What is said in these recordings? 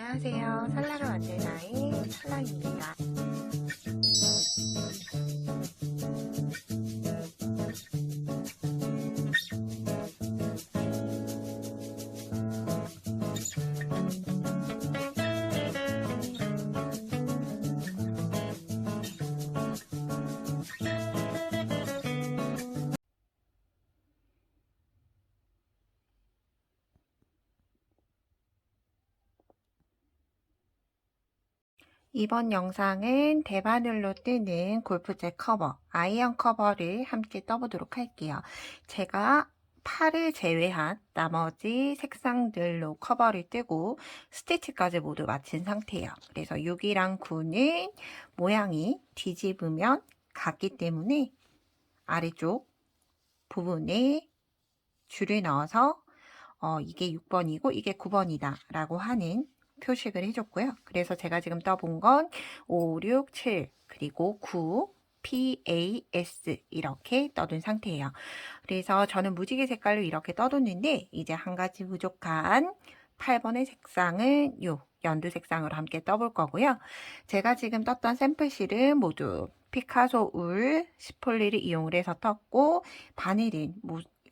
안녕하세요. 설날을 만들나의 설랑입니다. 이번 영상은 대바늘로 뜨는 골프채 커버, 아이언 커버를 함께 떠보도록 할게요. 제가 8을 제외한 나머지 색상들로 커버를 뜨고 스티치까지 모두 마친 상태예요. 그래서 6이랑 9는 모양이 뒤집으면 같기 때문에 아래쪽 부분에 줄을 넣어서 이게 6번이고 이게 9번이다 라고 하는 표식을 해줬고요. 그래서 제가 지금 떠본 건 5, 6, 7 그리고 9 PAS 이렇게 떠둔 상태예요. 그래서 저는 무지개 색깔로 이렇게 떠뒀는데 이제 한 가지 부족한 8번의 색상은 요 연두 색상으로 함께 떠볼 거고요. 제가 지금 떴던 샘플실은 모두 피카소 울 10폴리를 이용을 해서 떴고 바늘은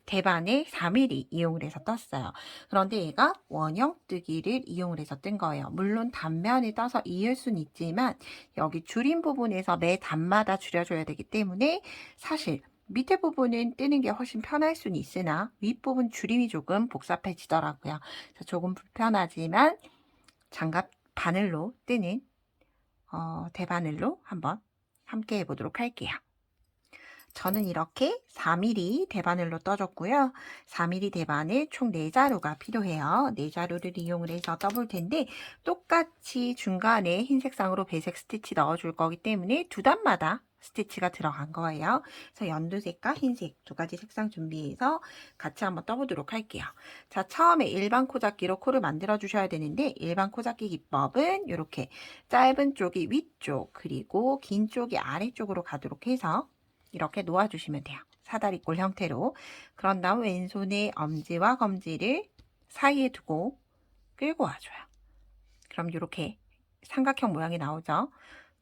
대바늘 3mm 이용을 해서 떴어요. 그런데 얘가 원형 뜨기를 이용을 해서 뜬 거예요. 물론 단면을 떠서 이을 수는 있지만 여기 줄임 부분에서 매 단마다 줄여줘야 되기 때문에 사실 밑에 부분은 뜨는 게 훨씬 편할 수는 있으나 윗부분 줄임이 조금 복잡해지더라고요. 그래서 조금 불편하지만 장갑 바늘로 뜨는 대바늘로 한번 함께 해보도록 할게요. 저는 이렇게 4mm 대바늘로 떠줬고요. 4mm 대바늘 총 4자루가 필요해요. 4자루를 이용을 해서 떠볼 텐데 똑같이 중간에 흰 색상으로 배색 스티치 넣어줄 거기 때문에 두 단마다 스티치가 들어간 거예요. 그래서 연두색과 흰색 두 가지 색상 준비해서 같이 한번 떠보도록 할게요. 자, 처음에 일반 코잡기로 코를 만들어 주셔야 되는데 일반 코잡기 기법은 이렇게 짧은 쪽이 위쪽 그리고 긴 쪽이 아래쪽으로 가도록 해서 이렇게 놓아주시면 돼요. 사다리꼴 형태로. 그런 다음 왼손에 엄지와 검지를 사이에 두고 끌고 와줘요. 그럼 이렇게 삼각형 모양이 나오죠.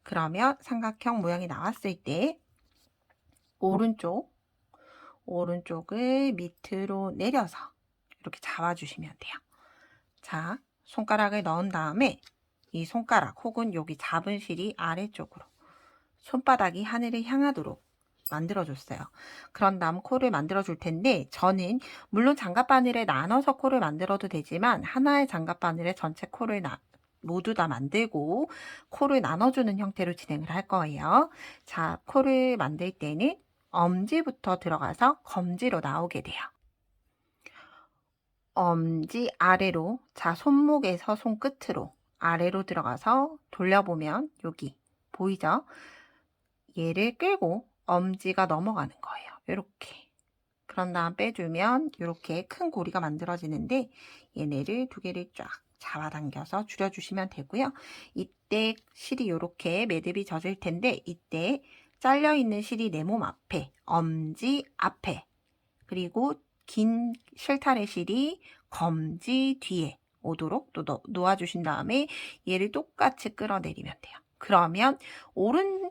그러면 삼각형 모양이 나왔을 때 오른쪽을 밑으로 내려서 이렇게 잡아주시면 돼요. 자, 손가락을 넣은 다음에 이 손가락 혹은 여기 잡은 실이 아래쪽으로 손바닥이 하늘을 향하도록 만들어줬어요. 그런 다음 코를 만들어줄 텐데 저는 물론 장갑바늘에 나눠서 코를 만들어도 되지만 하나의 장갑바늘에 전체 코를 모두 다 만들고 코를 나눠주는 형태로 진행을 할 거예요. 자, 코를 만들 때는 엄지부터 들어가서 검지로 나오게 돼요. 엄지 아래로, 자, 손목에서 손끝으로 아래로 들어가서 돌려보면 여기 보이죠? 얘를 끌고 엄지가 넘어가는 거예요. 이렇게. 그런 다음 빼주면 이렇게 큰 고리가 만들어지는데 얘네를 두 개를 쫙 잡아당겨서 줄여주시면 되고요. 이때 실이 이렇게 매듭이 젖을 텐데 이때 잘려있는 실이 내 몸 앞에, 엄지 앞에, 그리고 긴 실타래 실이 검지 뒤에 오도록 또 놓아주신 다음에 얘를 똑같이 끌어내리면 돼요. 그러면 오른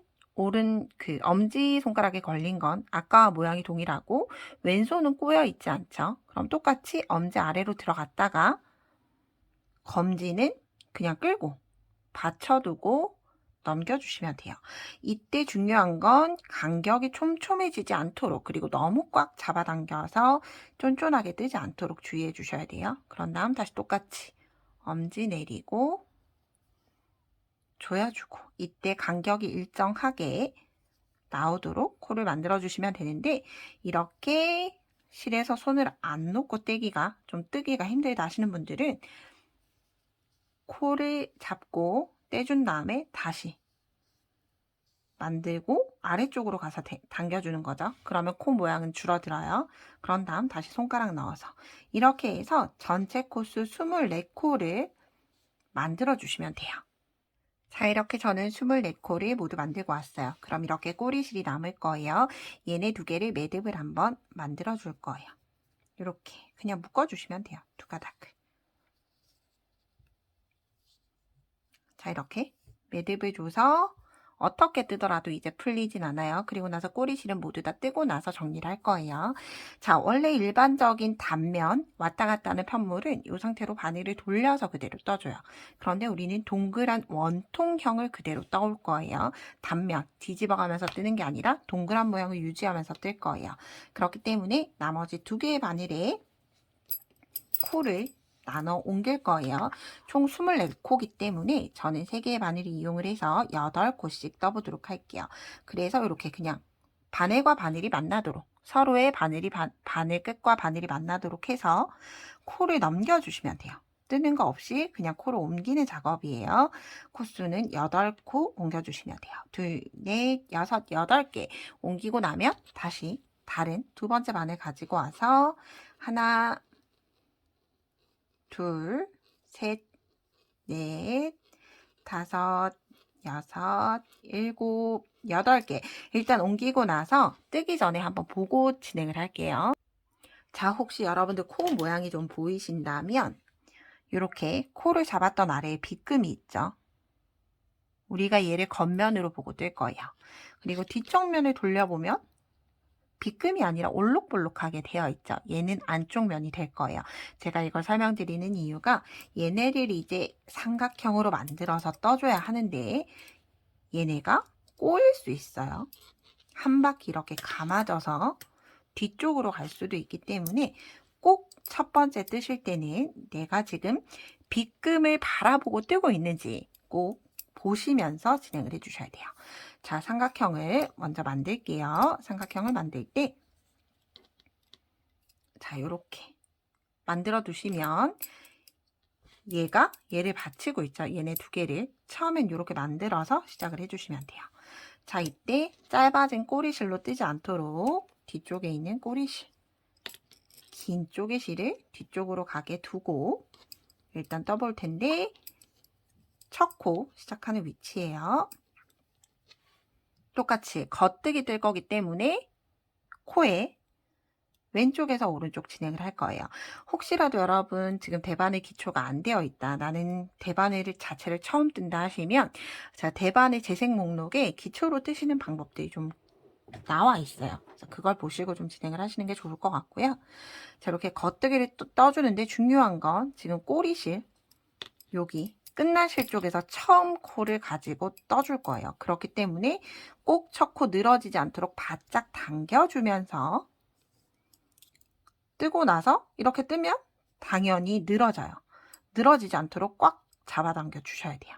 그 엄지 손가락에 걸린 건 아까와 모양이 동일하고 왼손은 꼬여 있지 않죠. 그럼 똑같이 엄지 아래로 들어갔다가 검지는 그냥 끌고 받쳐두고 넘겨주시면 돼요. 이때 중요한 건 간격이 촘촘해지지 않도록 그리고 너무 꽉 잡아당겨서 쫀쫀하게 뜨지 않도록 주의해 주셔야 돼요. 그런 다음 다시 똑같이 엄지 내리고 조여주고 이때 간격이 일정하게 나오도록 코를 만들어 주시면 되는데 이렇게 실에서 손을 안 놓고 떼기가 좀 뜨기가 힘들다 하시는 분들은 코를 잡고 떼준 다음에 다시 만들고 아래쪽으로 가서 당겨주는 거죠. 그러면 코 모양은 줄어들어요. 그런 다음 다시 손가락 넣어서 이렇게 해서 전체 코수 24코를 만들어 주시면 돼요. 자, 이렇게 저는 24코를 모두 만들고 왔어요. 그럼 이렇게 꼬리실이 남을 거예요. 얘네 두 개를 매듭을 한번 만들어 줄 거예요. 이렇게 그냥 묶어 주시면 돼요. 두 가닥을. 자, 이렇게 매듭을 줘서 어떻게 뜨더라도 이제 풀리진 않아요. 그리고 나서 꼬리실은 모두 다 뜨고 나서 정리를 할 거예요. 자, 원래 일반적인 단면 왔다 갔다 하는 편물은 이 상태로 바늘을 돌려서 그대로 떠줘요. 그런데 우리는 동그란 원통형을 그대로 떠올 거예요. 단면 뒤집어가면서 뜨는 게 아니라 동그란 모양을 유지하면서 뜰 거예요. 그렇기 때문에 나머지 2개의 바늘에 코를 나눠 옮길 거예요. 총 24코기 때문에 저는 3개의 바늘을 이용을 해서 8코씩 떠보도록 할게요. 그래서 이렇게 그냥 바늘과 바늘이 만나도록 서로의 바늘 끝과 바늘이 만나도록 해서 코를 넘겨주시면 돼요. 뜨는 거 없이 그냥 코를 옮기는 작업이에요. 코수는 8코 옮겨주시면 돼요. 2, 4, 6, 8개 옮기고 나면 다시 다른 2번째 바늘 가지고 와서 하나, 둘, 셋, 넷, 다섯, 여섯, 일곱, 8개. 일단 옮기고 나서 뜨기 전에 한번 보고 진행을 할게요. 자, 혹시 여러분들 코 모양이 좀 보이신다면 이렇게 코를 잡았던 아래에 빗금이 있죠. 우리가 얘를 겉면으로 보고 뜰 거예요. 그리고 뒤쪽 면을 돌려보면 빗금이 아니라 올록볼록하게 되어 있죠. 얘는 안쪽 면이 될 거예요. 제가 이걸 설명드리는 이유가 얘네를 이제 삼각형으로 만들어서 떠줘야 하는데 얘네가 꼬일 수 있어요. 한 바퀴 이렇게 감아져서 뒤쪽으로 갈 수도 있기 때문에 꼭 첫 번째 뜨실 때는 내가 지금 빗금을 바라보고 뜨고 있는지 꼭 보시면서 진행을 해주셔야 돼요. 자, 삼각형을 먼저 만들게요. 삼각형을 만들 때 자, 요렇게 만들어 두시면 얘를 받치고 있죠. 얘네 2개를 처음엔 이렇게 만들어서 시작을 해주시면 돼요. 자, 이때 짧아진 꼬리실로 뜨지 않도록 뒤쪽에 있는 꼬리실, 긴 쪼개실을 뒤쪽으로 가게 두고 일단 떠볼 텐데 첫 코 시작하는 위치예요. 똑같이 겉뜨기 뜰 거기 때문에 코에 왼쪽에서 오른쪽 진행을 할 거예요. 혹시라도 여러분 지금 대바늘 기초가 안 되어 있다. 나는 대바늘 자체를 처음 뜬다 하시면 자, 대바늘 재생 목록에 기초로 뜨시는 방법들이 좀 나와 있어요. 그래서 그걸 보시고 좀 진행을 하시는 게 좋을 것 같고요. 자, 이렇게 겉뜨기를 떠주는데 중요한 건 지금 꼬리실 여기 끝나실 쪽에서 처음 코를 가지고 떠줄 거예요. 그렇기 때문에 꼭 첫 코 늘어지지 않도록 바짝 당겨주면서 뜨고 나서 이렇게 뜨면 당연히 늘어져요. 늘어지지 않도록 꽉 잡아당겨 주셔야 돼요.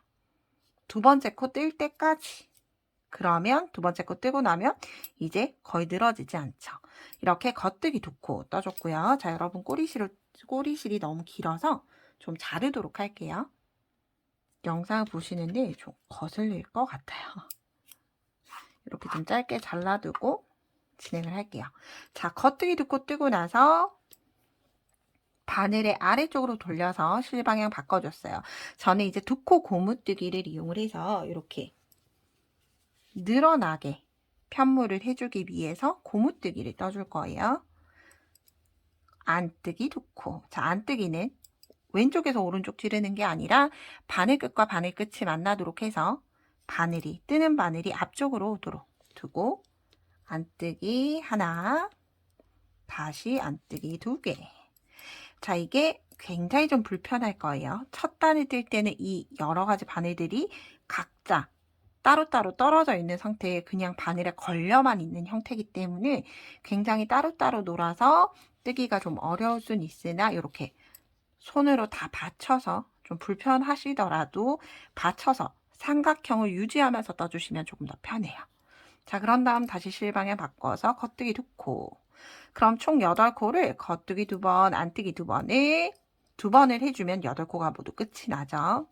2번째 코 뜰 때까지. 그러면 2번째 코 뜨고 나면 이제 거의 늘어지지 않죠. 이렇게 겉뜨기 2코 떠줬고요. 자, 여러분 꼬리실이 너무 길어서 좀 자르도록 할게요. 영상을 보시는데 좀 거슬릴 것 같아요. 이렇게 좀 짧게 잘라두고 진행을 할게요. 자, 겉뜨기 2코 뜨고 나서 바늘의 아래쪽으로 돌려서 실방향 바꿔줬어요. 저는 이제 2코 고무뜨기를 이용을 해서 이렇게 늘어나게 편물을 해주기 위해서 고무뜨기를 떠줄 거예요. 안뜨기 2코. 자, 안뜨기는 왼쪽에서 오른쪽 찌르는 게 아니라 바늘 끝과 바늘 끝이 만나도록 해서 뜨는 바늘이 앞쪽으로 오도록 두고 안뜨기 하나, 다시 안뜨기 2개. 자, 이게 굉장히 좀 불편할 거예요. 첫 단을 뜰 때는 이 여러 가지 바늘들이 각자 따로따로 떨어져 있는 상태에 그냥 바늘에 걸려만 있는 형태이기 때문에 굉장히 따로따로 놀아서 뜨기가 좀 어려울 수는 있으나 이렇게 손으로 다 받쳐서 좀 불편하시더라도 받쳐서 삼각형을 유지하면서 떠주시면 조금 더 편해요. 자, 그런 다음 다시 실방향 바꿔서 겉뜨기 2코. 그럼 총 8코를 겉뜨기 2번, 안뜨기 2번을 2번을 해주면 8코가 모두 끝이 나죠.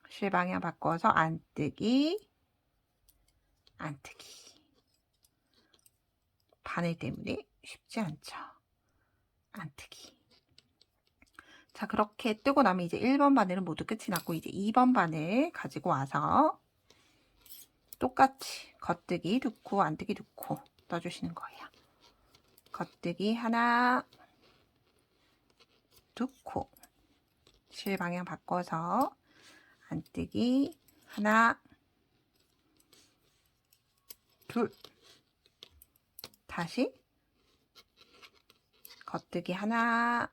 실방향 바꿔서 안뜨기, 안뜨기. 바늘 때문에 쉽지 않죠. 안뜨기. 자, 그렇게 뜨고 나면 이제 1번 바늘은 모두 끝이 났고 이제 2번 바늘 가지고 와서 똑같이 겉뜨기 2코, 안뜨기 2코 떠주시는 거예요. 겉뜨기 하나, 2코. 실 방향 바꿔서 안뜨기 하나, 둘, 다시 겉뜨기 하나,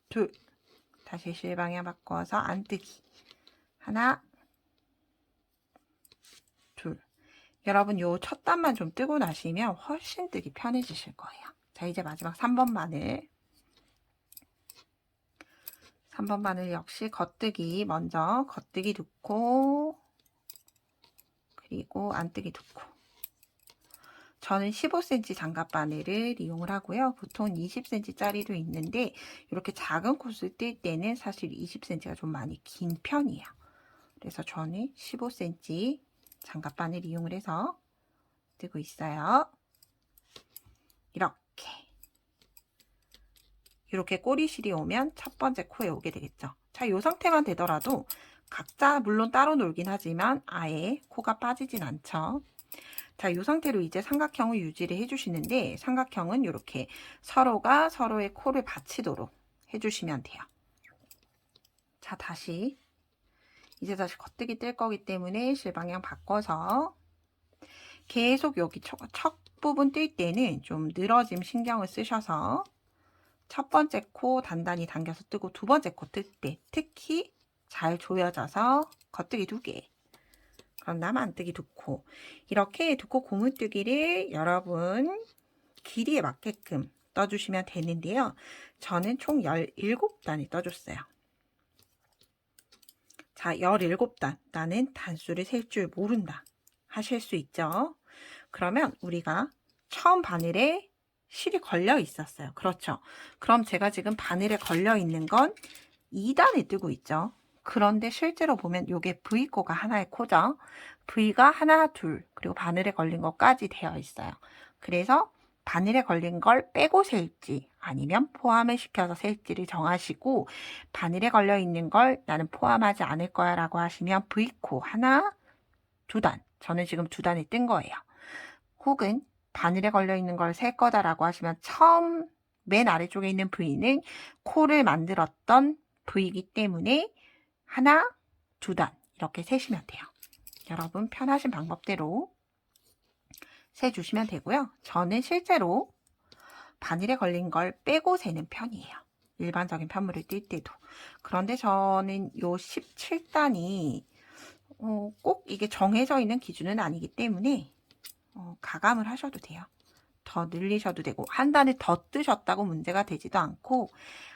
둘, 다시 실방향 바꿔서 안뜨기 하나, 둘. 여러분 요 첫 단만 좀 뜨고 나시면 훨씬 뜨기 편해지실 거예요. 자, 이제 마지막 3번 바늘. 3번 바늘 역시 겉뜨기 먼저 겉뜨기 넣고 그리고 안뜨기 넣고, 저는 15cm 장갑 바늘을 이용을 하고요. 보통 20cm 짜리도 있는데 이렇게 작은 코스 뜰 때는 사실 20cm가 좀 많이 긴 편이에요. 그래서 저는 15cm 장갑 바늘 이용을 해서 뜨고 있어요. 이렇게 꼬리실이 오면 첫 번째 코에 오게 되겠죠. 자, 이 상태만 되더라도 각자 물론 따로 놀긴 하지만 아예 코가 빠지진 않죠. 자, 이 상태로 이제 삼각형을 유지를 해주시는데, 삼각형은 이렇게 서로가 서로의 코를 받치도록 해주시면 돼요. 자, 이제 다시 겉뜨기 뜰 거기 때문에 실방향 바꿔서 계속 여기 첫 부분 뜰 때는 좀 늘어짐 신경을 쓰셔서 첫 번째 코 단단히 당겨서 뜨고 두 번째 코 뜰 때 특히 잘 조여져서 겉뜨기 2개, 그럼 남 안뜨기 2코, 이렇게 2코 고무뜨기를 여러분 길이에 맞게끔 떠주시면 되는데요. 저는 총 17단을 떠줬어요. 자, 17단. 나는 단수를 셀 줄 모른다 하실 수 있죠. 그러면 우리가 처음 바늘에 실이 걸려 있었어요. 그렇죠. 그럼 제가 지금 바늘에 걸려 있는 건 2단을 뜨고 있죠. 그런데 실제로 보면 이게 V코가 하나의 코죠. V가 하나, 둘, 그리고 바늘에 걸린 것까지 되어 있어요. 그래서 바늘에 걸린 걸 빼고 셀지 아니면 포함을 시켜서 셀지를 정하시고, 바늘에 걸려 있는 걸 나는 포함하지 않을 거야 라고 하시면 V코 하나, 2단, 저는 지금 2단을 뜬 거예요. 혹은 바늘에 걸려 있는 걸 셀 거다라고 하시면 처음 맨 아래쪽에 있는 V는 코를 만들었던 V이기 때문에 하나, 2단 이렇게 세시면 돼요. 여러분 편하신 방법대로 세주시면 되고요. 저는 실제로 바늘에 걸린 걸 빼고 세는 편이에요. 일반적인 편물을 뜰 때도. 그런데 저는 요 17단이 꼭 이게 정해져 있는 기준은 아니기 때문에 가감을 하셔도 돼요. 더 늘리셔도 되고, 한 단을 더 뜨셨다고 문제가 되지도 않고,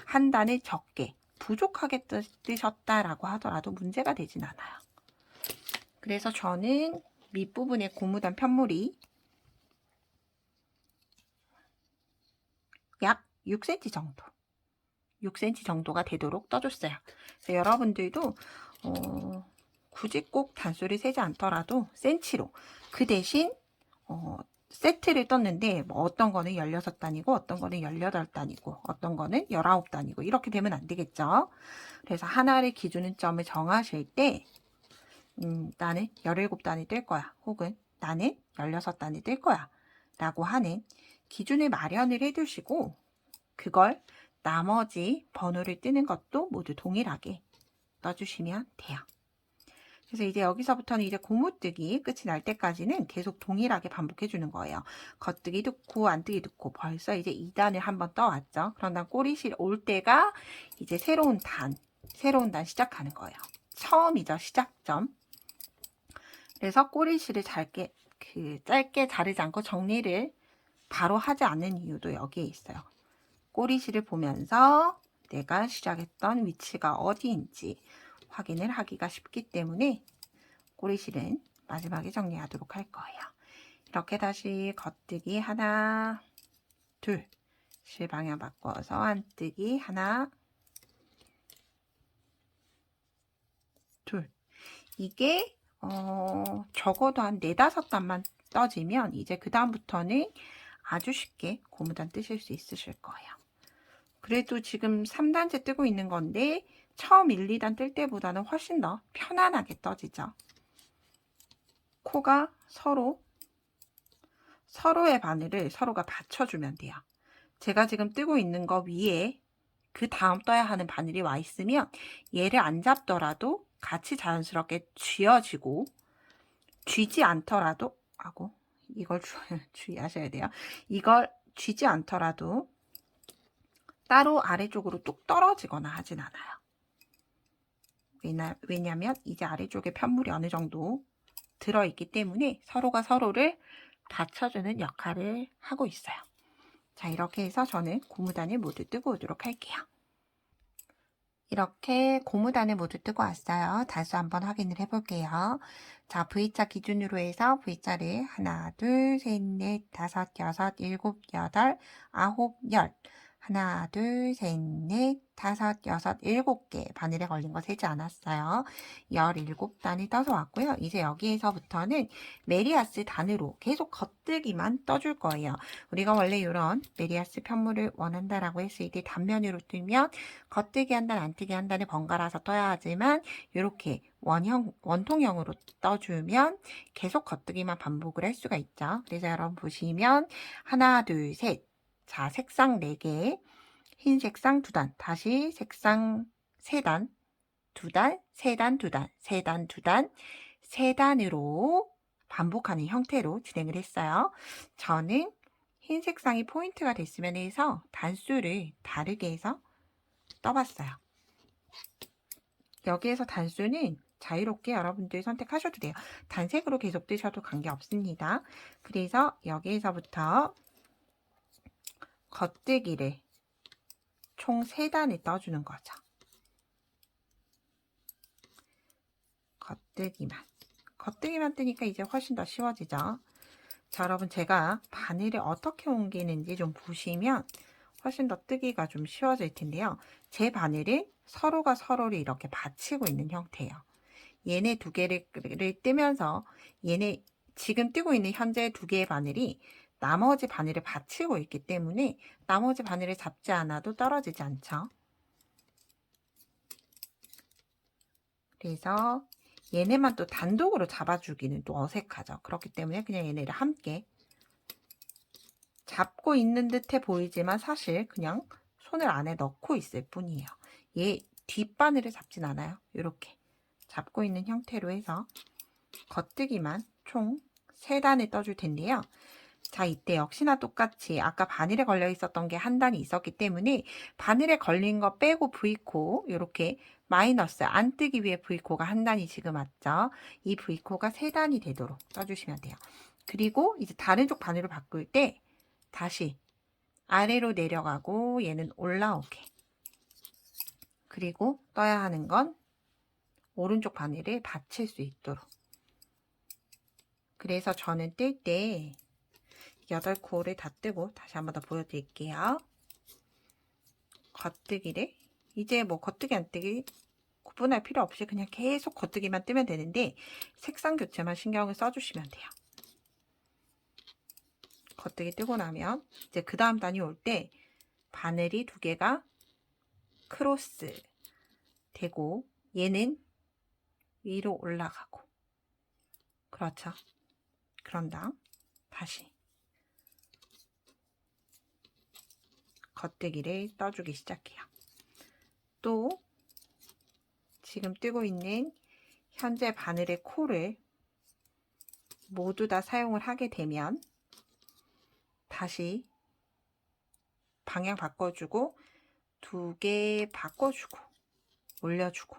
한 단을 적게 부족하게 뜨셨다라고 하더라도 문제가 되진 않아요. 그래서 저는 밑부분에 고무단 편물이 약 6cm 정도, 6cm 정도가 되도록 떠줬어요. 그래서 여러분들도 굳이 꼭 단수를 세지 않더라도 센치로, 그 대신 세트를 떴는데 뭐 어떤 거는 16단이고 어떤 거는 18단이고 어떤 거는 19단이고 이렇게 되면 안 되겠죠. 그래서 하나를 기준점을 정하실 때 나는 17단이 뜰 거야, 혹은 나는 16단이 뜰 거야 라고 하는 기준을 마련을 해 두시고, 그걸 나머지 번호를 뜨는 것도 모두 동일하게 떠주시면 돼요. 그래서 이제 여기서부터는 이제 고무뜨기 끝이 날 때까지는 계속 동일하게 반복해 주는 거예요. 겉뜨기 넣고 안뜨기 넣고 벌써 이제 2단을 한번 떠왔죠. 그런 다음 꼬리실 올 때가 이제 새로운 단 시작하는 거예요. 처음이죠, 시작점. 그래서 꼬리실을 짧게 자르지 않고 정리를 바로 하지 않는 이유도 여기에 있어요. 꼬리실을 보면서 내가 시작했던 위치가 어디인지 확인을 하기가 쉽기 때문에 꼬리실은 마지막에 정리하도록 할 거예요. 이렇게 다시 겉뜨기 하나, 둘, 실 방향 바꿔서 안뜨기 하나, 둘. 이게 적어도 한 4-5단만 떠지면 이제 그 다음부터는 아주 쉽게 고무단 뜨실 수 있으실 거예요. 그래도 지금 3단째 뜨고 있는 건데 처음 1, 2단 뜰 때보다는 훨씬 더 편안하게 떠지죠. 코가 서로의 바늘을 서로가 받쳐주면 돼요. 제가 지금 뜨고 있는 거 위에 그 다음 떠야 하는 바늘이 와 있으면 얘를 안 잡더라도 같이 자연스럽게 쥐어지고, 쥐지 않더라도, 이걸 주의하셔야 돼요. 이걸 쥐지 않더라도 따로 아래쪽으로 뚝 떨어지거나 하진 않아요. 왜냐면 이제 아래쪽에 편물이 어느 정도 들어있기 때문에 서로가 서로를 받쳐주는 역할을 하고 있어요. 자, 이렇게 해서 저는 고무단을 모두 뜨고 오도록 할게요. 이렇게 고무단을 모두 뜨고 왔어요. 단수 한번 확인을 해볼게요. 자, V자 기준으로 해서 V자를 하나, 둘, 셋, 넷, 다섯, 여섯, 일곱, 여덟, 아홉, 열. 하나, 둘, 셋, 넷, 다섯, 여섯, 일곱 개 바늘에 걸린 거 세지 않았어요. 17단이 떠서 왔고요. 이제 여기에서부터는 메리아스 단으로 계속 겉뜨기만 떠줄 거예요. 우리가 원래 이런 메리아스 편물을 원한다라고 했을 때 단면으로 뜨면 겉뜨기 한 단, 안뜨기 한 단을 번갈아서 떠야 하지만 이렇게 원통형으로 떠주면 계속 겉뜨기만 반복을 할 수가 있죠. 그래서 여러분 보시면 하나, 둘, 셋. 자, 색상 4개, 흰 색상 2단, 다시 색상 3단, 2단, 3단, 2단, 3단, 2단, 3단으로 반복하는 형태로 진행을 했어요. 저는 흰 색상이 포인트가 됐으면 해서 단수를 다르게 해서 떠봤어요. 여기에서 단수는 자유롭게 여러분들이 선택하셔도 돼요. 단색으로 계속 뜨셔도 관계없습니다. 그래서 여기에서부터 겉뜨기를 총 3단을 떠주는 거죠. 겉뜨기만 뜨니까 이제 훨씬 더 쉬워지죠. 자, 여러분 제가 바늘을 어떻게 옮기는지 좀 보시면 훨씬 더 뜨기가 좀 쉬워질 텐데요. 제 바늘이 서로가 서로를 이렇게 받치고 있는 형태예요. 얘네 2개를 뜨면서 얘네 지금 뜨고 있는 현재 2개의 바늘이 나머지 바늘을 받치고 있기 때문에 나머지 바늘을 잡지 않아도 떨어지지 않죠. 그래서 얘네만 또 단독으로 잡아주기는 또 어색하죠. 그렇기 때문에 그냥 얘네를 함께 잡고 있는 듯해 보이지만 사실 그냥 손을 안에 넣고 있을 뿐이에요. 얘 뒷바늘을 잡진 않아요. 이렇게 잡고 있는 형태로 해서 겉뜨기만 총 3단을 떠줄 텐데요. 자, 이때 역시나 똑같이 아까 바늘에 걸려 있었던 게 한 단이 있었기 때문에 바늘에 걸린 거 빼고 V코 이렇게 마이너스 안 뜨기 위해 V코가 한 단이 지금 왔죠. 이 V코가 3단이 되도록 떠주시면 돼요. 그리고 이제 다른 쪽 바늘을 바꿀 때 다시 아래로 내려가고 얘는 올라오게. 그리고 떠야 하는 건 오른쪽 바늘을 받칠 수 있도록. 그래서 저는 뜰 때 8코를 다 뜨고 다시 한번 더 보여드릴게요. 겉뜨기를 이제 뭐 겉뜨기 안뜨기 구분할 필요 없이 그냥 계속 겉뜨기만 뜨면 되는데 색상 교체만 신경을 써주시면 돼요. 겉뜨기 뜨고 나면 이제 그 다음 단이 올 때 바늘이 2개가 크로스 되고 얘는 위로 올라가고 그렇죠. 그런 다음 다시 겉뜨기를 떠주기 시작해요. 또 지금 뜨고 있는 현재 바늘의 코를 모두 다 사용을 하게 되면 다시 방향 바꿔주고 2개 바꿔주고 올려주고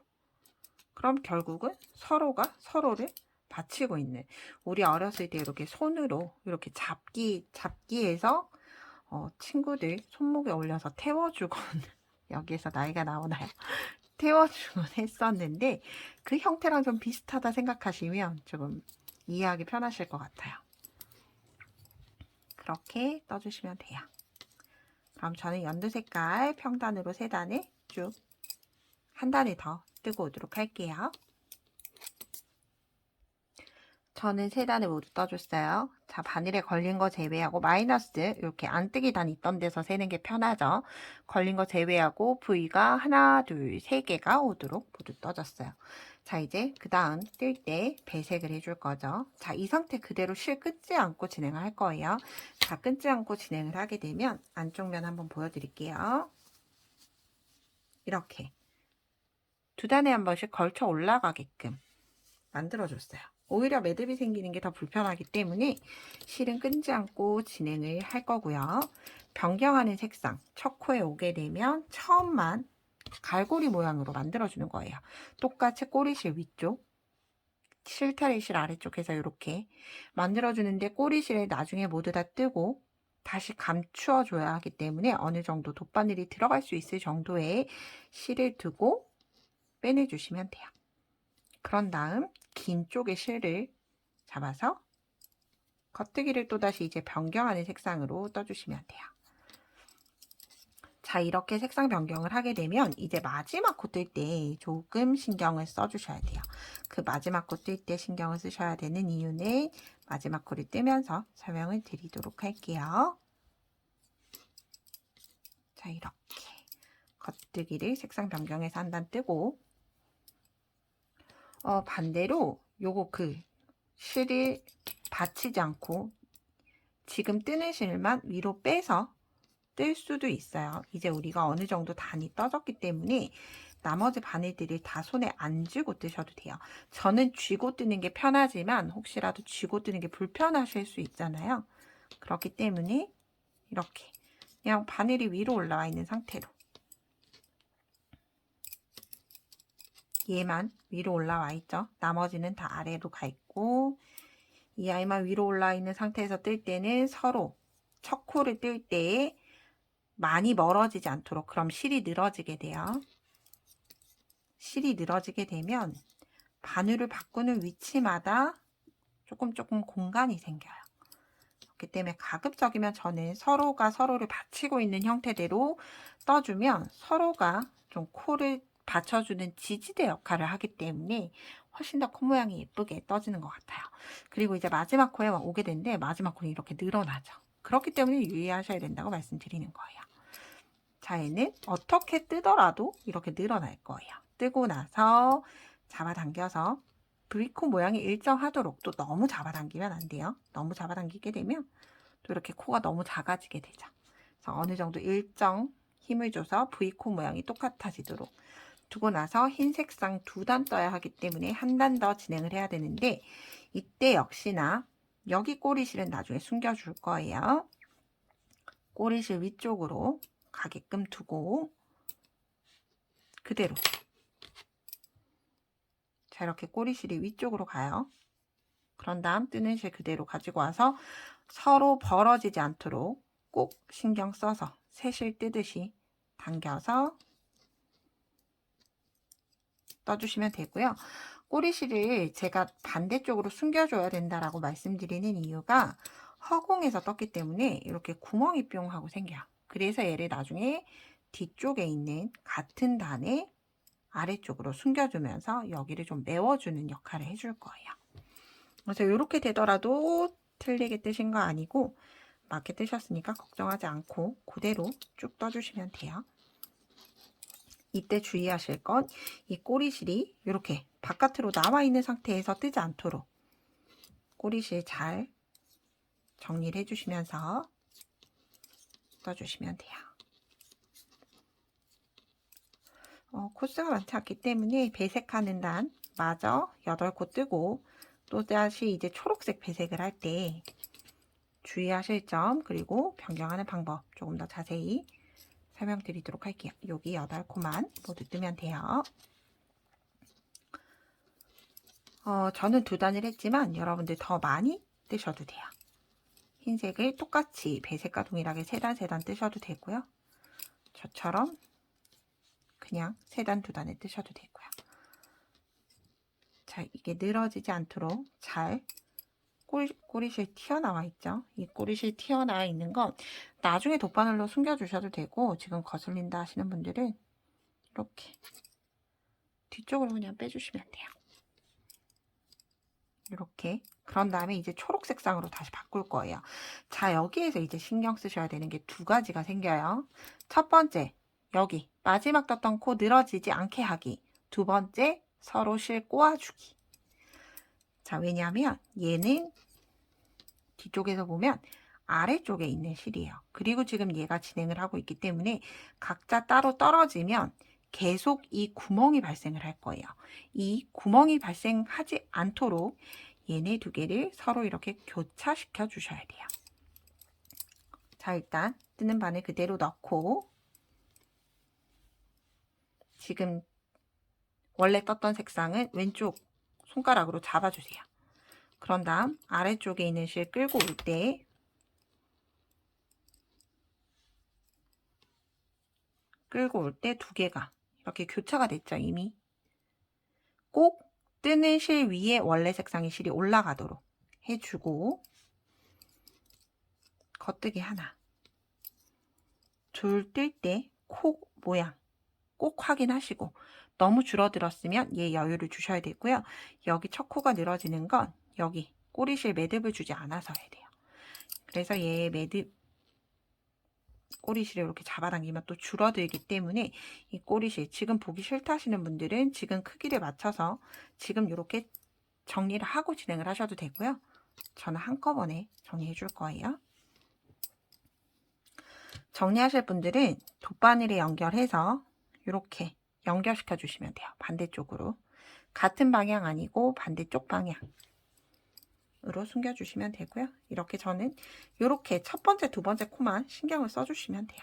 그럼 결국은 서로가 서로를 받치고 있는 우리 어렸을 때 이렇게 손으로 이렇게 잡기해서 친구들 손목에 올려서 태워주곤 여기에서 나이가 나오나요? 태워주곤 했었는데 그 형태랑 좀 비슷하다 생각하시면 조금 이해하기 편하실 것 같아요. 그렇게 떠주시면 돼요. 그럼 저는 연두 색깔 평단으로 3단을 쭉 한 단을 더 뜨고 오도록 할게요. 저는 3단을 모두 떠줬어요. 자, 바늘에 걸린 거 제외하고 마이너스 이렇게 안 뜨기 단 있던 데서 세는 게 편하죠. 걸린 거 제외하고 V가 하나, 둘, 3개가 오도록 모두 떠졌어요. 자, 이제 그 다음 뜰 때 배색을 해줄 거죠. 자, 이 상태 그대로 실 끊지 않고 진행을 할 거예요. 자, 끊지 않고 진행을 하게 되면 안쪽 면 한번 보여드릴게요. 이렇게 두 단에 한 번씩 걸쳐 올라가게끔 만들어줬어요. 오히려 매듭이 생기는 게 더 불편하기 때문에 실은 끊지 않고 진행을 할 거고요. 변경하는 색상, 첫 코에 오게 되면 처음만 갈고리 모양으로 만들어주는 거예요. 똑같이 꼬리실 위쪽, 실타래실 아래쪽에서 이렇게 만들어주는데 꼬리실에 나중에 모두 다 뜨고 다시 감추어 줘야 하기 때문에 어느 정도 돗바늘이 들어갈 수 있을 정도의 실을 두고 빼내주시면 돼요. 그런 다음 긴 쪽의 실을 잡아서 겉뜨기를 또다시 이제 변경하는 색상으로 떠주시면 돼요. 자, 이렇게 색상 변경을 하게 되면 이제 마지막 코 뜰 때 조금 신경을 써주셔야 돼요. 그 마지막 코 뜰 때 신경을 쓰셔야 되는 이유는 마지막 코를 뜨면서 설명을 드리도록 할게요. 자, 이렇게 겉뜨기를 색상 변경해서 한 단 뜨고 반대로 요거 그 실을 받치지 않고 지금 뜨는 실만 위로 빼서 뜰 수도 있어요. 이제 우리가 어느 정도 단이 떠졌기 때문에 나머지 바늘들을 다 손에 안 쥐고 뜨셔도 돼요. 저는 쥐고 뜨는 게 편하지만 혹시라도 쥐고 뜨는 게 불편하실 수 있잖아요. 그렇기 때문에 이렇게 그냥 바늘이 위로 올라와 있는 상태로 얘만 위로 올라와 있죠. 나머지는 다 아래로 가 있고 이 아이만 위로 올라와 있는 상태에서 뜰 때는 서로 첫 코를 뜰 때에 많이 멀어지지 않도록 그럼 실이 늘어지게 돼요. 실이 늘어지게 되면 바늘을 바꾸는 위치마다 조금 공간이 생겨요. 그렇기 때문에 가급적이면 저는 서로가 서로를 받치고 있는 형태대로 떠주면 서로가 좀 코를 받쳐주는 지지대 역할을 하기 때문에 훨씬 더 코 모양이 예쁘게 떠지는 것 같아요. 그리고 이제 마지막 코에 오게 되는데 마지막 코는 이렇게 늘어나죠. 그렇기 때문에 유의하셔야 된다고 말씀드리는 거예요. 자, 얘는 어떻게 뜨더라도 이렇게 늘어날 거예요. 뜨고 나서 잡아당겨서 V코 모양이 일정하도록 또 너무 잡아당기면 안 돼요. 너무 잡아당기게 되면 또 이렇게 코가 너무 작아지게 되죠. 그래서 어느 정도 일정 힘을 줘서 V코 모양이 똑같아지도록 두고 나서 흰 색상 두 단 떠야 하기 때문에 한 단 더 진행을 해야 되는데 이때 역시나 여기 꼬리실은 나중에 숨겨줄 거예요. 꼬리실 위쪽으로 가게끔 두고 그대로 자 이렇게 꼬리실이 위쪽으로 가요. 그런 다음 뜨는 실 그대로 가지고 와서 서로 벌어지지 않도록 꼭 신경 써서 새실 뜨듯이 당겨서 떠주시면 되고요. 꼬리실을 제가 반대쪽으로 숨겨줘야 된다라고 말씀드리는 이유가 허공에서 떴기 때문에 이렇게 구멍이 뿅 하고 생겨요. 그래서 얘를 나중에 뒤쪽에 있는 같은 단에 아래쪽으로 숨겨주면서 여기를 좀 메워주는 역할을 해줄 거예요. 그래서 이렇게 되더라도 틀리게 뜨신 거 아니고 맞게 뜨셨으니까 걱정하지 않고 그대로 쭉 떠주시면 돼요. 이때 주의하실 건 이 꼬리실이 이렇게 바깥으로 나와 있는 상태에서 뜨지 않도록 꼬리실 잘 정리를 해주시면서 떠주시면 돼요. 코스가 많지 않기 때문에 배색하는 단 마저 8코 뜨고 또다시 이제 초록색 배색을 할 때 주의하실 점 그리고 변경하는 방법 조금 더 자세히 설명드리도록 할게요. 여기 8코만 모두 뜨면 돼요. 저는 2단을 했지만 여러분들 더 많이 뜨셔도 돼요. 흰색을 똑같이 배색과 동일하게 3단, 3단 뜨셔도 되고요. 저처럼 그냥 3단, 2단을 뜨셔도 되고요. 자, 이게 늘어지지 않도록 잘 꼬리실 튀어나와 있죠. 이 꼬리실 튀어나와 있는 건 나중에 돗바늘로 숨겨주셔도 되고 지금 거슬린다 하시는 분들은 이렇게 뒤쪽으로 그냥 빼주시면 돼요. 이렇게 그런 다음에 이제 초록 색상으로 다시 바꿀 거예요. 자, 여기에서 이제 신경 쓰셔야 되는 게 2가지가 생겨요. 첫 번째, 여기 마지막 떴던 코 늘어지지 않게 하기. 2번째, 서로 실 꼬아주기. 자, 왜냐하면 얘는 뒤쪽에서 보면 아래쪽에 있는 실이에요. 그리고 지금 얘가 진행을 하고 있기 때문에 각자 따로 떨어지면 계속 이 구멍이 발생을 할 거예요. 이 구멍이 발생하지 않도록 얘네 두 개를 서로 이렇게 교차시켜 주셔야 돼요. 자, 일단 뜨는 바늘 그대로 넣고 지금 원래 떴던 색상은 왼쪽 손가락으로 잡아주세요. 그런 다음 아래쪽에 있는 실 끌고 올 때 두 개가 이렇게 교차가 됐죠. 이미 꼭 뜨는 실 위에 원래 색상의 실이 올라가도록 해주고 겉뜨기 하나, 둘 뜰 때 코 모양 꼭 확인하시고 너무 줄어들었으면 얘 여유를 주셔야 되고요. 여기 첫 코가 늘어지는 건 여기 꼬리실 매듭을 주지 않아서야 돼요. 그래서 얘 매듭 꼬리실을 이렇게 잡아당기면 또 줄어들기 때문에 이 꼬리실 지금 보기 싫다 하시는 분들은 지금 크기를 맞춰서 지금 이렇게 정리를 하고 진행을 하셔도 되고요. 저는 한꺼번에 정리해 줄 거예요. 정리하실 분들은 돗바늘에 연결해서 이렇게 연결시켜 주시면 돼요. 반대쪽으로. 같은 방향 아니고 반대쪽 방향으로 숨겨 주시면 되고요. 이렇게 저는 이렇게 첫 번째, 두 번째 코만 신경을 써 주시면 돼요.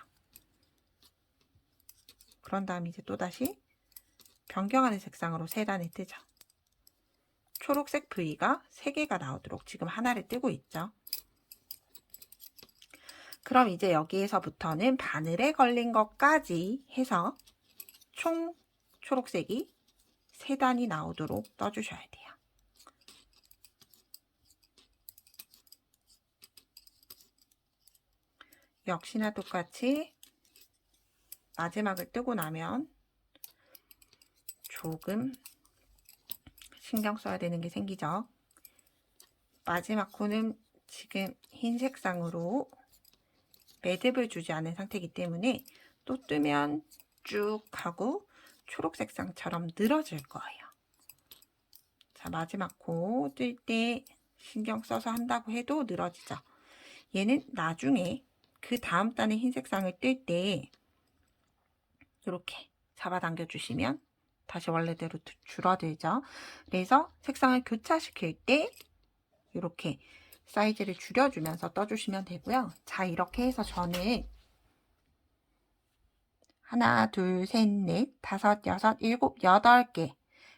그런 다음 이제 또다시 변경하는 색상으로 세 단을 뜨죠. 초록색 V가 3개가 나오도록 지금 하나를 뜨고 있죠. 그럼 이제 여기에서부터는 바늘에 걸린 것까지 해서 총 초록색이 3단이 나오도록 떠주셔야 돼요. 역시나 똑같이 마지막을 뜨고 나면 조금 신경 써야 되는 게 생기죠. 마지막 코는 지금 흰 색상으로 매듭을 주지 않은 상태이기 때문에 또 뜨면 쭉 하고 초록 색상처럼 늘어질 거예요. 자, 마지막 코 뜰 때 신경 써서 한다고 해도 늘어지죠. 얘는 나중에 그 다음 단의 흰 색상을 뜰 때 이렇게 잡아당겨 주시면 다시 원래대로 줄어들죠. 그래서 색상을 교차시킬 때 이렇게 사이즈를 줄여주면서 떠주시면 되고요. 자, 이렇게 해서 저는 하나, 둘, 셋, 넷, 다섯, 여섯, 일곱, 8개.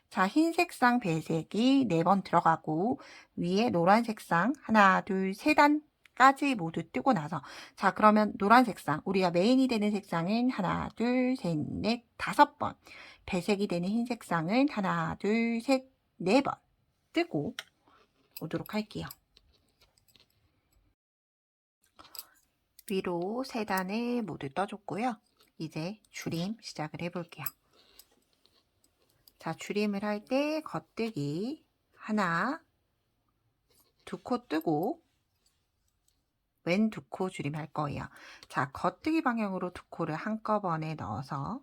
자, 흰 색상 배색이 4번 들어가고 위에 노란 색상 하나, 둘, 3단까지 모두 뜨고 나서 자, 그러면 노란 색상 우리가 메인이 되는 색상은 하나, 둘, 셋, 넷, 5번. 배색이 되는 흰 색상은 하나, 둘, 셋, 4번 뜨고 오도록 할게요. 위로 3단을 모두 떠줬고요. 이제 줄임 시작을 해볼게요. 자, 줄임을 할 때 겉뜨기 하나, 2코 뜨고 왼 2코 줄임 할 거예요. 자, 겉뜨기 방향으로 2코를 한꺼번에 넣어서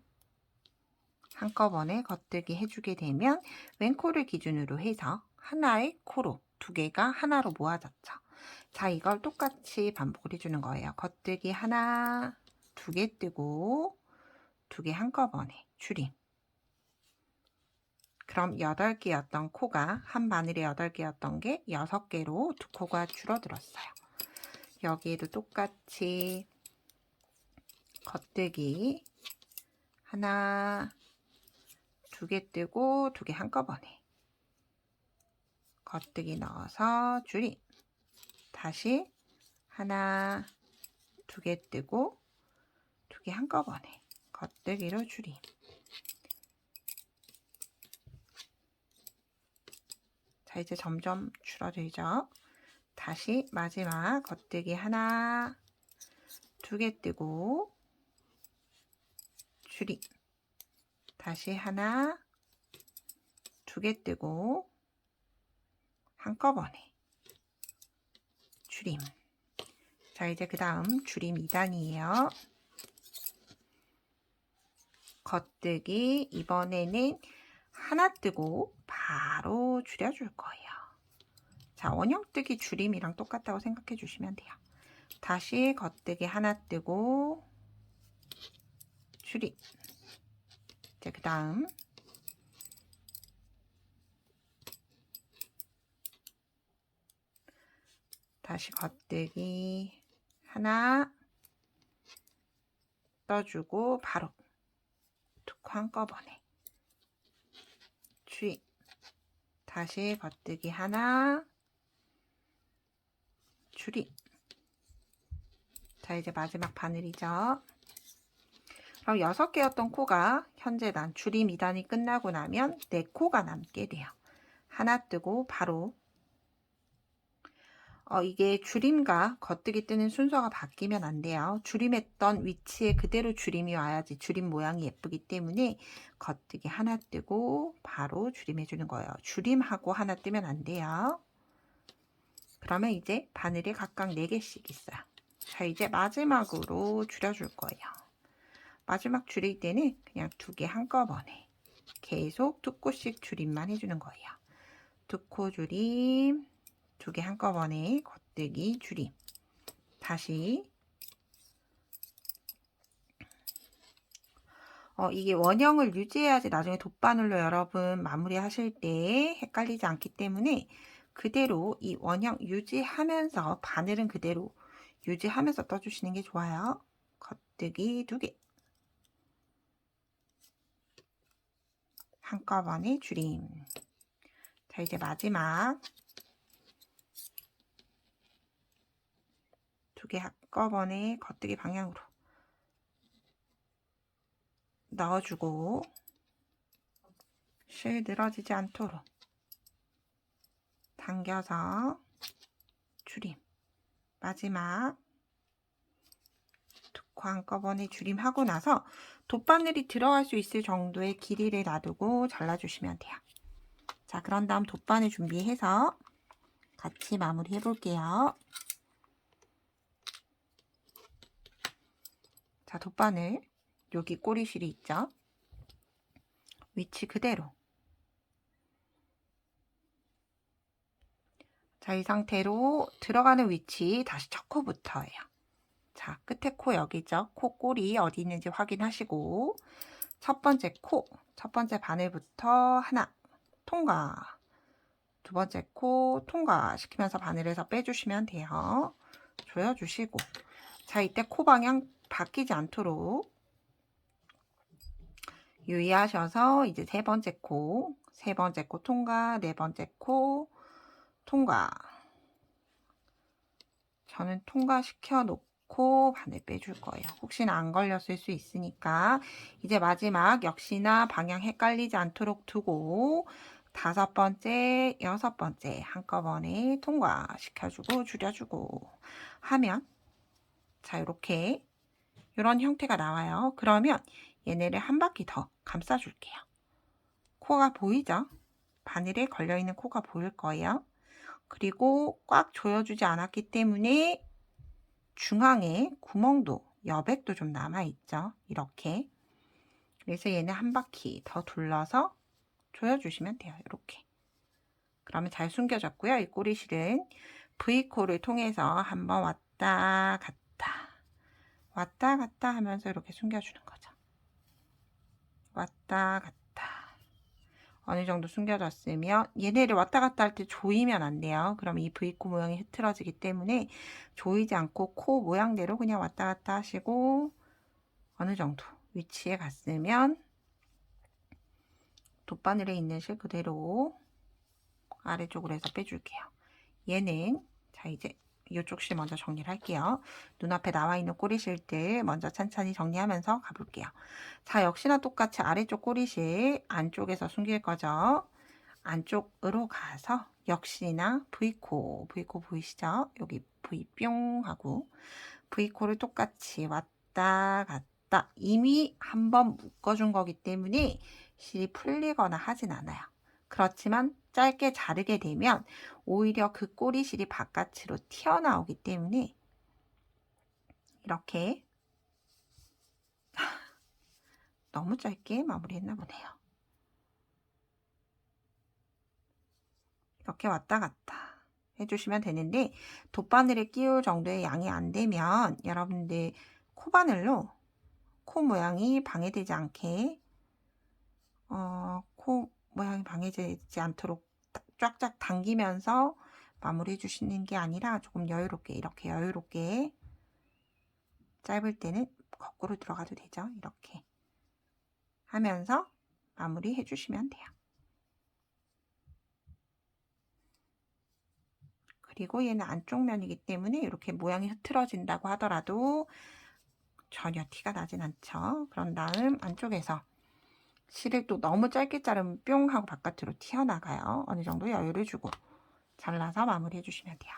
한꺼번에 겉뜨기 해주게 되면 왼 코를 기준으로 해서 하나의 코로 2개가 하나로 모아졌죠. 자, 이걸 똑같이 반복을 해주는 거예요. 겉뜨기 하나, 2개 뜨고 2개 한꺼번에 줄임. 그럼 8개였던 코가 한 바늘에 8개였던 게 6개로 2코가 줄어들었어요. 여기에도 똑같이 겉뜨기 하나, 2개 뜨고 2개 한꺼번에 겉뜨기 넣어서 줄임. 다시 하나, 2개 뜨고 2개 한꺼번에 겉뜨기로 줄임. 자, 이제 점점 줄어들죠. 다시 마지막 겉뜨기 하나, 2개 뜨고 줄임. 다시 하나, 2개 뜨고 한꺼번에 줄임. 자, 이제 그 다음 줄임 2단이에요. 겉뜨기 이번에는 하나 뜨고 바로 줄여줄 거예요. 자, 원형뜨기 줄임이랑 똑같다고 생각해 주시면 돼요. 다시 겉뜨기 하나 뜨고 줄임. 이제 그 다음 다시 겉뜨기 하나 떠주고 바로 툭 한꺼번에 주의. 다시 겉뜨기 하나 줄이. 자, 이제 마지막 바늘이죠. 그럼 6개였던 코가 현재 난 줄임 2단이 끝나고 나면 4코가 남게 돼요. 하나 뜨고 바로 이게 줄임과 겉뜨기 뜨는 순서가 바뀌면 안 돼요. 줄임했던 위치에 그대로 줄임이 와야지 줄임 모양이 예쁘기 때문에 겉뜨기 하나 뜨고 바로 줄임해주는 거예요. 줄임하고 하나 뜨면 안 돼요. 그러면 이제 바늘이 각각 4개씩 있어요. 자, 이제 마지막으로 줄여줄 거예요. 마지막 줄일 때는 그냥 2개 한꺼번에 계속 2코씩 줄임만 해주는 거예요. 2코 줄임, 2개 한꺼번에 겉뜨기 줄임. 다시 이게 원형을 유지해야지 나중에 돗바늘로 여러분 마무리 하실 때 헷갈리지 않기 때문에 그대로 이 원형 유지하면서 바늘은 그대로 유지하면서 떠주시는 게 좋아요. 겉뜨기 2개 한꺼번에 줄임. 자, 이제 마지막 2개 한꺼번에 겉뜨기 방향으로 넣어주고 실 늘어지지 않도록 당겨서 줄임. 마지막 2코 한꺼번에 줄임하고 나서 돗바늘이 들어갈 수 있을 정도의 길이를 놔두고 잘라주시면 돼요. 자, 그런 다음 돗바늘 준비해서 같이 마무리 해볼게요. 자, 돗바늘 여기 꼬리실이 있죠? 위치 그대로. 자, 이 상태로 들어가는 위치 다시 첫 코부터예요. 자, 끝에 코 여기죠? 코 꼬리 어디 있는지 확인하시고 첫 번째 코, 첫 번째 바늘부터 하나 통과. 두 번째 코 통과 시키면서 바늘에서 빼주시면 돼요. 조여주시고. 자, 이때 코 방향 바뀌지 않도록 유의하셔서 이제 세 번째 코 통과, 네 번째 코 통과. 저는 통과시켜 놓고 바늘 빼줄 거예요. 혹시나 안 걸렸을 수 있으니까. 이제 마지막 역시나 방향 헷갈리지 않도록 두고 5번째, 6번째 한꺼번에 통과시켜주고 줄여주고 하면 자, 이렇게 이런 형태가 나와요. 그러면 얘네를 한 바퀴 더 감싸줄게요. 코가 보이죠? 바늘에 걸려있는 코가 보일 거예요. 그리고 꽉 조여주지 않았기 때문에 중앙에 구멍도 여백도 좀 남아있죠. 이렇게. 그래서 얘는 한 바퀴 더 둘러서 조여주시면 돼요. 이렇게. 그러면 잘 숨겨졌고요. 이 꼬리실은 V코를 통해서 한번 왔다 갔다 하면서 이렇게 숨겨주는 거죠. 왔다 갔다. 어느 정도 숨겨졌으면 얘네를 왔다 갔다 할 때 조이면 안 돼요. 그럼 이 V코 모양이 흐트러지기 때문에 조이지 않고 코 모양대로 그냥 왔다 갔다 하시고 어느 정도 위치에 갔으면 돗바늘에 있는 실 그대로 아래쪽으로 해서 빼줄게요. 얘는 자, 이제 이쪽 실 먼저 정리를 할게요. 눈앞에 나와 있는 꼬리실들 먼저 천천히 정리하면서 가볼게요. 자, 역시나 똑같이 아래쪽 꼬리실 안쪽에서 숨길 거죠. 안쪽으로 가서 역시나 V코 보이시죠? 여기 V 뿅 하고 V코를 똑같이 왔다 갔다 이미 한번 묶어준 거기 때문에 실이 풀리거나 하진 않아요. 그렇지만 짧게 자르게 되면 오히려 그 꼬리실이 바깥으로 튀어나오기 때문에 이렇게 너무 짧게 마무리했나 보네요. 이렇게 왔다 갔다 해주시면 되는데 돗바늘에 끼울 정도의 양이 안 되면 여러분들 코바늘로 코 모양이 방해되지 않게 모양이 방해되지 않도록 쫙쫙 당기면서 마무리해 주시는 게 아니라 조금 여유롭게, 이렇게 여유롭게, 짧을 때는 거꾸로 들어가도 되죠. 이렇게 하면서 마무리해 주시면 돼요. 그리고 얘는 안쪽 면이기 때문에 이렇게 모양이 흐트러진다고 하더라도 전혀 티가 나진 않죠. 그런 다음 안쪽에서 실을 또 너무 짧게 자르면 뿅 하고 바깥으로 튀어나가요. 어느 정도 여유를 주고 잘라서 마무리해 주시면 돼요.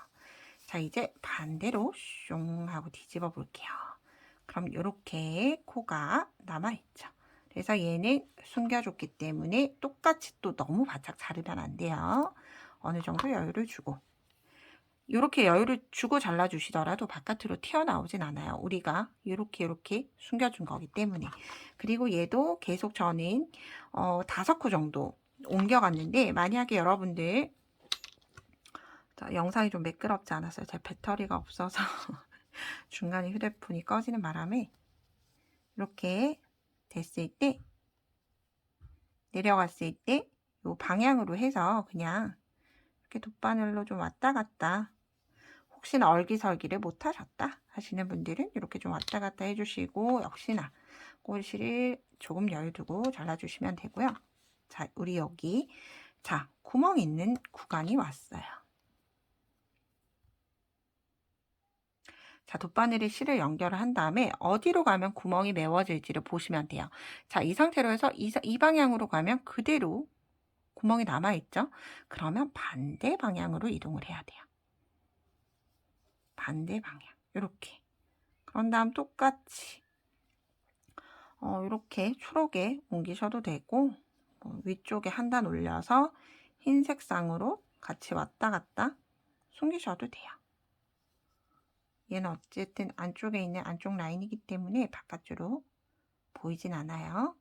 자, 이제 반대로 숑 하고 뒤집어 볼게요. 그럼 이렇게 코가 남아있죠. 그래서 얘는 숨겨줬기 때문에 똑같이 또 너무 바짝 자르면 안 돼요. 어느 정도 여유를 주고, 이렇게 여유를 주고 잘라주시더라도 바깥으로 튀어나오진 않아요. 우리가 이렇게 숨겨준 거기 때문에. 그리고 얘도 계속 저는 5코 정도 옮겨갔는데, 만약에 여러분들 영상이 좀 매끄럽지 않았어요. 제 배터리가 없어서 중간에 휴대폰이 꺼지는 바람에 이렇게 됐을 때, 내려갔을 때 이 방향으로 해서 그냥 이렇게 돗바늘로 좀 왔다 갔다, 혹시나 얼기설기를 못 하셨다 하시는 분들은 이렇게 좀 왔다 갔다 해주시고, 역시나 꼬리실을 조금 여유 두고 잘라주시면 되고요. 자, 우리 여기 구멍 있는 구간이 왔어요. 자, 돗바늘에 실을 연결을 한 다음에 어디로 가면 구멍이 메워질지를 보시면 돼요. 자, 이 상태로 해서 이 방향으로 가면 그대로 구멍이 남아있죠? 그러면 반대 방향으로 이동을 해야 돼요. 반대 방향. 이렇게. 그런 다음 똑같이 이렇게 초록에 옮기셔도 되고, 위쪽에 한 단 올려서 흰색 쌍으로 같이 왔다 갔다 숨기셔도 돼요. 얘는 어쨌든 안쪽에 있는 안쪽 라인이기 때문에 바깥으로 보이진 않아요.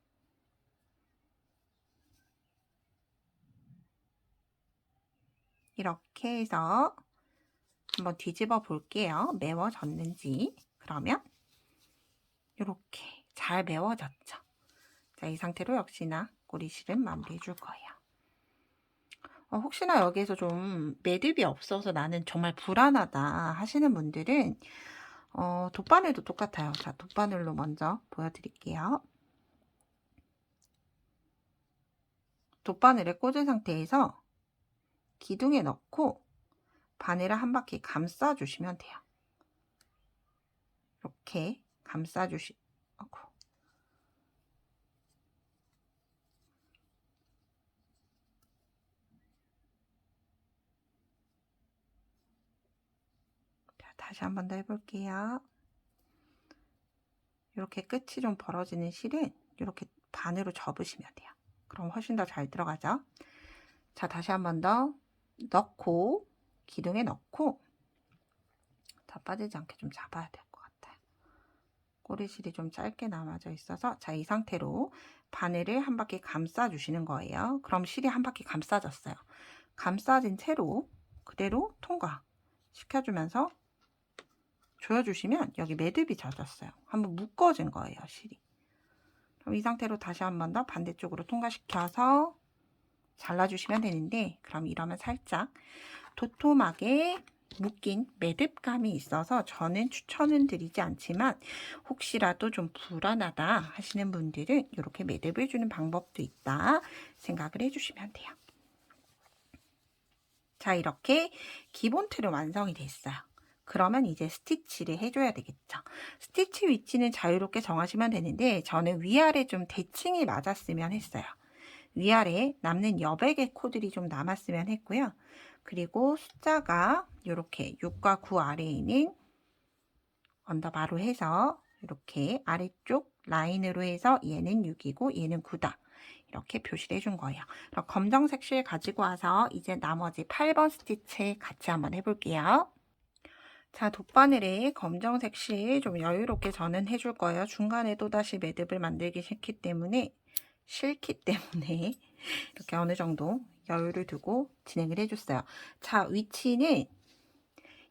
이렇게 해서 한번 뒤집어 볼게요. 메워졌는지. 그러면 이렇게 잘 메워졌죠. 자, 이 상태로 역시나 꼬리실은 마무리해 줄 거예요. 혹시나 여기에서 좀 매듭이 없어서 나는 정말 불안하다 하시는 분들은 돗바늘도 똑같아요. 자, 돗바늘로 먼저 보여드릴게요. 돗바늘에 꽂은 상태에서 기둥에 넣고 바늘을 한 바퀴 감싸 주시면 돼요. 이렇게 감싸 주시고, 자, 다시 한 번 더 해볼게요. 이렇게 끝이 좀 벌어지는 실은 이렇게 반으로 접으시면 돼요. 그럼 훨씬 더 잘 들어가죠. 자, 다시 한 번 더 넣고, 기둥에 넣고, 다 빠지지 않게 좀 잡아야 될 것 같아요. 꼬리실이 좀 짧게 남아져 있어서, 자, 이 상태로 바늘을 한 바퀴 감싸 주시는 거예요. 그럼 실이 한 바퀴 감싸졌어요. 감싸진 채로 그대로 통과 시켜주면서 조여주시면 여기 매듭이 젖었어요. 한번 묶어진 거예요, 실이. 그럼 이 상태로 다시 한 번 더 반대쪽으로 통과시켜서 잘라주시면 되는데, 그럼 이러면 살짝 도톰하게 묶인 매듭감이 있어서 저는 추천은 드리지 않지만, 혹시라도 좀 불안하다 하시는 분들은 이렇게 매듭을 주는 방법도 있다 생각을 해주시면 돼요. 자, 이렇게 기본 틀은 완성이 됐어요. 그러면 이제 스티치를 해줘야 되겠죠. 스티치 위치는 자유롭게 정하시면 되는데, 저는 위아래 좀 대칭이 맞았으면 했어요. 위아래 남는 여백의 코들이 좀 남았으면 했고요. 그리고 숫자가 이렇게 6과 9 아래에는 언더바로 해서 이렇게 아래쪽 라인으로 해서 얘는 6이고 얘는 9다. 이렇게 표시를 해준 거예요. 그럼 검정색 실 가지고 와서 이제 나머지 8번 스티치 같이 한번 해볼게요. 자, 돗바늘에 검정색 실 좀 여유롭게 저는 해줄 거예요. 중간에 또다시 매듭을 만들기 싫기 때문에 이렇게 어느 정도 여유를 두고 진행을 해줬어요. 자, 위치는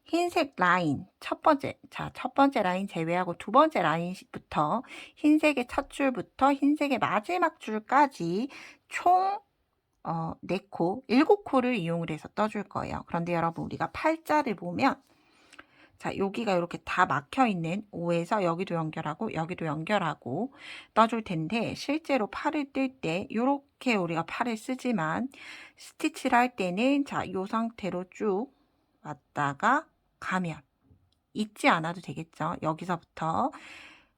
흰색 라인 첫 번째 라인 제외하고 두 번째 라인부터 흰색의 첫 줄부터 흰색의 마지막 줄까지 총 4코, 7코를 이용을 해서 떠줄 거예요. 그런데 여러분 우리가 팔자를 보면 자, 여기가 이렇게 다 막혀 있는 5에서 여기도 연결하고 여기도 연결하고 떠줄 텐데 실제로 팔을 뜰 때 이렇게 우리가 팔을 쓰지만 스티치를 할 때는 자, 이 상태로 쭉 왔다가 가면 잊지 않아도 되겠죠. 여기서부터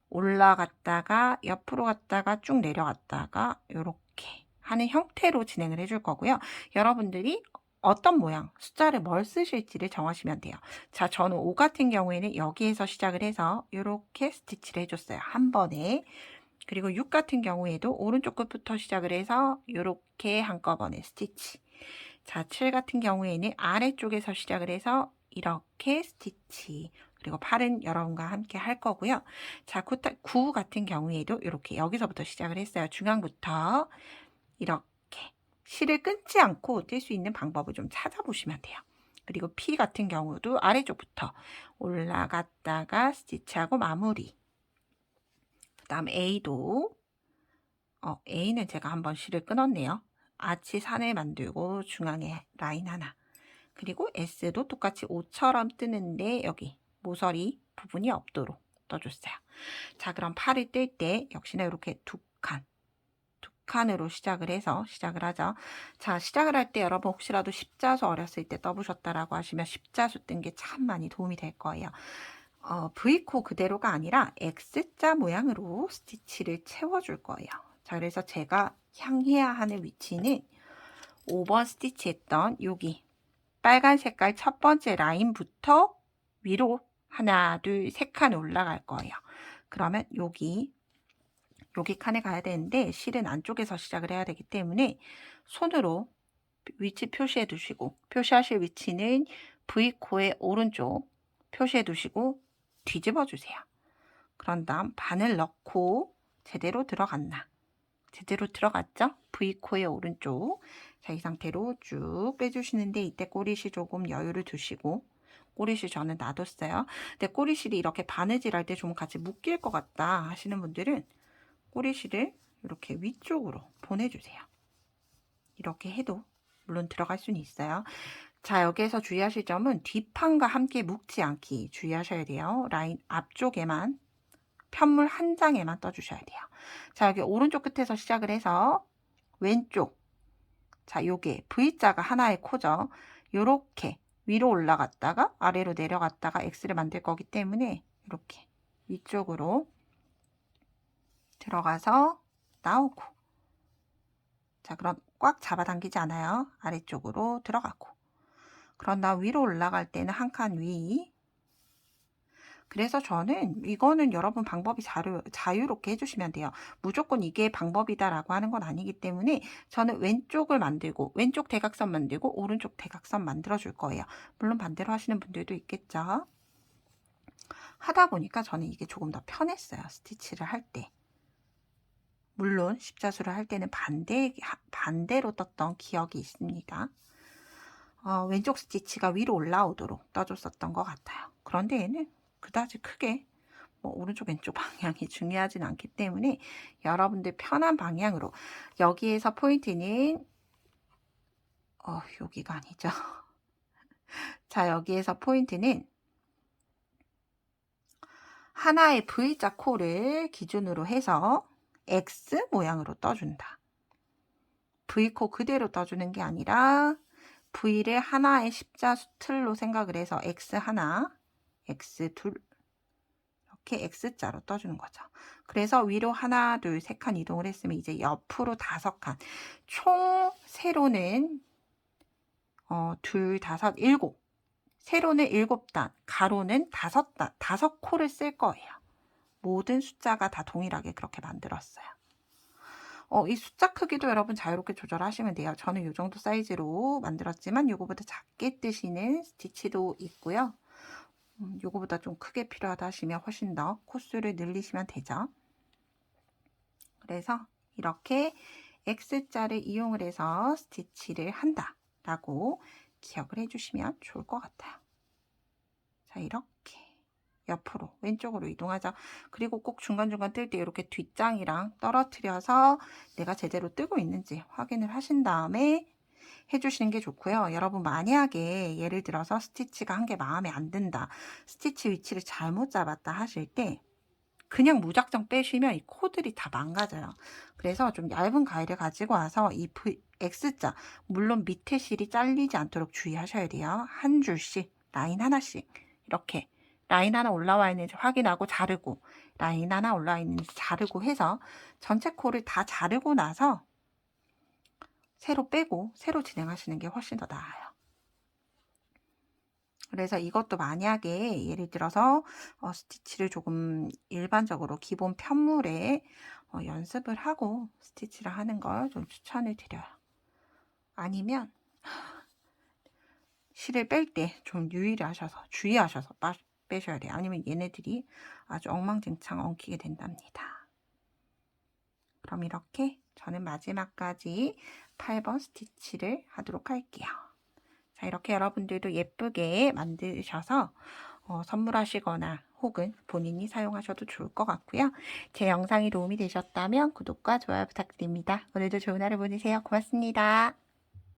올라갔다가 옆으로 갔다가 쭉 내려갔다가 이렇게 하는 형태로 진행을 해줄 거고요. 여러분들이 어떤 모양, 숫자를 뭘 쓰실지를 정하시면 돼요. 자, 저는 5 같은 경우에는 여기에서 시작을 해서 이렇게 스티치를 해줬어요. 한 번에. 그리고 6 같은 경우에도 오른쪽 끝부터 시작을 해서 이렇게 한꺼번에 스티치. 자, 7 같은 경우에는 아래쪽에서 시작을 해서 이렇게 스티치. 그리고 8은 여러분과 함께 할 거고요. 자, 9 같은 경우에도 이렇게 여기서부터 시작을 했어요. 중앙부터 이렇게 실을 끊지 않고 뛸 수 있는 방법을 좀 찾아보시면 돼요. 그리고 P 같은 경우도 아래쪽부터 올라갔다가 스티치하고 마무리. 그 다음 A도 A는 제가 한번 실을 끊었네요. 아치 산을 만들고 중앙에 라인 하나. 그리고 S도 똑같이 O처럼 뜨는데 여기 모서리 부분이 없도록 떠줬어요. 자, 그럼 팔을 뜰 때 역시나 이렇게 두 칸으로 시작을 해서 시작을 하죠. 자, 시작을 할 때 여러분 혹시라도 십자수 어렸을 때 떠보셨다라고 하시면 십자수 뜬 게 참 많이 도움이 될 거예요. V코 그대로가 아니라 X자 모양으로 스티치를 채워줄 거예요. 자, 그래서 제가 향해야 하는 위치는 5번 스티치 했던 여기 빨간 색깔 첫 번째 라인부터 위로 하나, 둘, 세 칸 올라갈 거예요. 그러면 여기 칸에 가야 되는데 실은 안쪽에서 시작을 해야 되기 때문에 손으로 위치 표시해 두시고 표시하실 위치는 V코의 오른쪽 표시해 두시고 뒤집어 주세요. 그런 다음 바늘 넣고 제대로 들어갔나? 제대로 들어갔죠? V코의 오른쪽. 자, 이 상태로 쭉 빼주시는데 이때 꼬리실 조금 여유를 두시고 꼬리실 저는 놔뒀어요. 근데 꼬리실이 이렇게 바느질 할 때 좀 같이 묶일 것 같다 하시는 분들은 꼬리실을 이렇게 위쪽으로 보내주세요. 이렇게 해도 물론 들어갈 수는 있어요. 자, 여기에서 주의하실 점은 뒷판과 함께 묶지 않기 주의하셔야 돼요. 라인 앞쪽에만 편물 한 장에만 떠주셔야 돼요. 자, 여기 오른쪽 끝에서 시작을 해서 왼쪽 자, 요게 V자가 하나의 코죠. 요렇게 위로 올라갔다가 아래로 내려갔다가 X를 만들 거기 때문에 이렇게 위쪽으로 들어가서 나오고 자, 그럼 꽉 잡아당기지 않아요. 아래쪽으로 들어가고 그런 다음 위로 올라갈 때는 한 칸 위. 그래서 저는 이거는 여러분 방법이 자유롭게 해주시면 돼요. 무조건 이게 방법이다라고 하는 건 아니기 때문에 저는 왼쪽을 만들고 왼쪽 대각선 만들고 오른쪽 대각선 만들어 줄 거예요. 물론 반대로 하시는 분들도 있겠죠. 하다 보니까 저는 이게 조금 더 편했어요. 스티치를 할 때. 물론 십자수를 할 때는 반대로 떴던 기억이 있습니다. 왼쪽 스티치가 위로 올라오도록 떠줬었던 것 같아요. 그런데 얘는 그다지 크게 오른쪽 왼쪽 방향이 중요하진 않기 때문에 여러분들 편한 방향으로 여기에서 포인트는 여기가 아니죠. 자, 여기에서 포인트는 하나의 V자 코를 기준으로 해서 X 모양으로 떠준다. V코 그대로 떠주는 게 아니라 V를 하나의 십자수 틀로 생각을 해서 X 하나, X 둘 이렇게 X자로 떠주는 거죠. 그래서 위로 하나, 둘, 세 칸 이동을 했으면 이제 옆으로 5칸. 총 세로는 둘, 다섯, 일곱. 세로는 7단, 가로는 5단, 5코를 쓸 거예요. 모든 숫자가 다 동일하게 그렇게 만들었어요. 이 숫자 크기도 여러분 자유롭게 조절하시면 돼요. 저는 이 정도 사이즈로 만들었지만 이거보다 작게 뜨시는 스티치도 있고요. 요거보다 좀 크게 필요하다 하시면 훨씬 더 코수를 늘리시면 되죠. 그래서 이렇게 X자를 이용을 해서 스티치를 한다 라고 기억을 해주시면 좋을 것 같아요. 자, 이렇게 옆으로 왼쪽으로 이동하죠. 그리고 꼭 중간중간 뜰 때 이렇게 뒷장이랑 떨어뜨려서 내가 제대로 뜨고 있는지 확인을 하신 다음에 해주시는 게 좋고요. 여러분 만약에 예를 들어서 스티치가 한 개 마음에 안 든다, 스티치 위치를 잘못 잡았다 하실 때 그냥 무작정 빼시면 이 코들이 다 망가져요. 그래서 좀 얇은 가위를 가지고 와서 이 X자, 물론 밑에 실이 잘리지 않도록 주의하셔야 돼요. 한 줄씩, 라인 하나씩 이렇게 라인 하나 올라와 있는지 확인하고 자르고, 라인 하나 올라와 있는지 자르고 해서 전체 코를 다 자르고 나서 새로 빼고 새로 진행하시는 게 훨씬 더 나아요. 그래서 이것도 만약에 예를 들어서 스티치를 조금 일반적으로 기본 편물에 연습을 하고 스티치를 하는 걸 좀 추천을 드려요. 아니면 실을 뺄 때 좀 유의를 하셔서 주의하셔서 빼셔야 돼요. 아니면 얘네들이 아주 엉망진창 엉키게 된답니다. 그럼 이렇게 저는 마지막까지 8번 스티치를 하도록 할게요. 자, 이렇게 여러분들도 예쁘게 만드셔서 선물하시거나 혹은 본인이 사용하셔도 좋을 것 같고요. 제 영상이 도움이 되셨다면 구독과 좋아요 부탁드립니다. 오늘도 좋은 하루 보내세요. 고맙습니다.